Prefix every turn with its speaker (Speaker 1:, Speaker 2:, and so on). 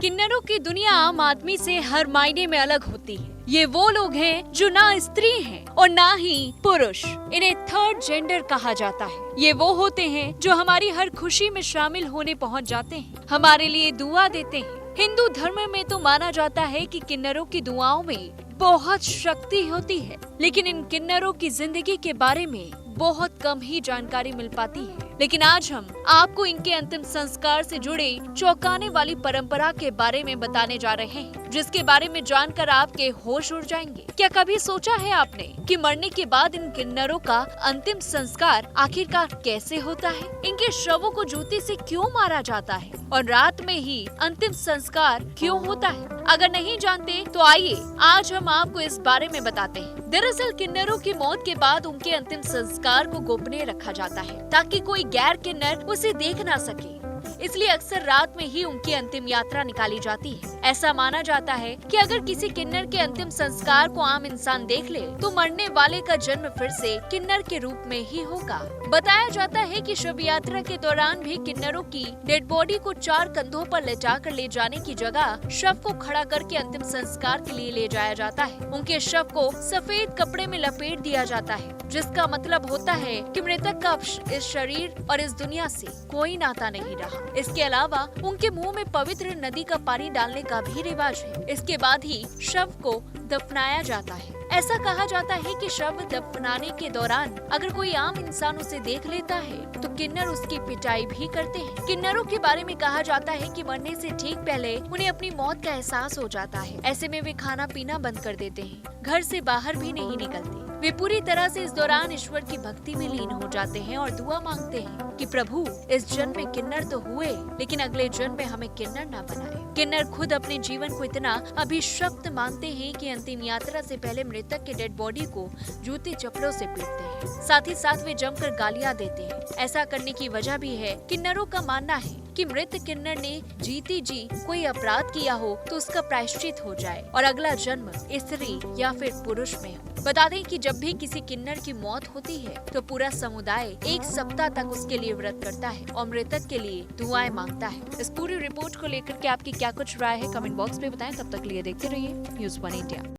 Speaker 1: किन्नरों की दुनिया आम आदमी से हर मायने में अलग होती है। ये वो लोग हैं जो ना स्त्री हैं और ना ही पुरुष। इन्हें थर्ड जेंडर कहा जाता है। ये वो होते हैं जो हमारी हर खुशी में शामिल होने पहुंच जाते हैं, हमारे लिए दुआ देते हैं। हिंदू धर्म में तो माना जाता है कि किन्नरों की दुआओं में बहुत शक्ति होती है, लेकिन इन किन्नरों की जिंदगी के बारे में बहुत कम ही जानकारी मिल पाती है। लेकिन आज हम आपको इनके अंतिम संस्कार से जुड़े चौंकाने वाली परंपरा के बारे में बताने जा रहे हैं, जिसके बारे में जानकर आपके होश उड़ जाएंगे। क्या कभी सोचा है आपने कि मरने के बाद इन किन्नरों का अंतिम संस्कार आखिरकार कैसे होता है? इनके शवों को जूते से क्यों मारा जाता है और रात में ही अंतिम संस्कार क्यों होता है? अगर नहीं जानते तो आइए आज हम आपको इस बारे में बताते हैं। दरअसल किन्नरों की मौत के बाद उनके अंतिम संस्कार को गोपनीय रखा जाता है ताकि कोई गैर किन्नर उसे देख ना सके। इसलिए अक्सर रात में ही उनकी अंतिम यात्रा निकाली जाती है। ऐसा माना जाता है कि अगर किसी किन्नर के अंतिम संस्कार को आम इंसान देख ले तो मरने वाले का जन्म फिर से किन्नर के रूप में ही होगा। बताया जाता है कि शव यात्रा के दौरान भी किन्नरों की डेड बॉडी को 4 कंधों पर लेटाकर ले जाने की जगह शव को खड़ा करके अंतिम संस्कार के लिए ले जाया जाता है। उनके शव को सफेद कपड़े में लपेट दिया जाता है, जिसका मतलब होता है कि मृतक का इस शरीर और इस दुनिया से कोई नाता नहीं रहा। इसके अलावा उनके मुंह में पवित्र नदी का पानी डालने का भी रिवाज है। इसके बाद ही शव को दफनाया जाता है। ऐसा कहा जाता है कि शव दफनाने के दौरान अगर कोई आम इंसान उसे देख लेता है तो किन्नर उसकी पिटाई भी करते हैं। किन्नरों के बारे में कहा जाता है कि मरने से ठीक पहले उन्हें अपनी मौत का एहसास हो जाता है। ऐसे में वे खाना पीना बंद कर देते हैं, घर से बाहर भी नहीं निकलते। वे पूरी तरह से इस दौरान ईश्वर की भक्ति में लीन हो जाते हैं और दुआ मांगते हैं कि प्रभु इस जन्म में किन्नर तो हुए, लेकिन अगले जन्म में हमें किन्नर ना बनाए। किन्नर खुद अपने जीवन को इतना अभिशप्त मानते हैं कि अंतिम यात्रा से पहले मृतक के डेड बॉडी को जूते चप्पलों से पीटते हैं। साथ ही साथ वे जमकर गालियां देते हैं। ऐसा करने की वजह भी है। किन्नरों का मानना है कि मृत किन्नर ने जीती जी कोई अपराध किया हो तो उसका प्रायश्चित हो जाए और अगला जन्म स्त्री या फिर पुरुष में हो। बता दें कि जब भी किसी किन्नर की मौत होती है तो पूरा समुदाय 1 सप्ताह तक उसके लिए व्रत करता है और मृतक के लिए दुआएं मांगता है। इस पूरी रिपोर्ट को लेकर के आपकी क्या कुछ राय है, कमेंट बॉक्स में बताएं। तब तक लिए देखते रहिए News 1 इंडिया।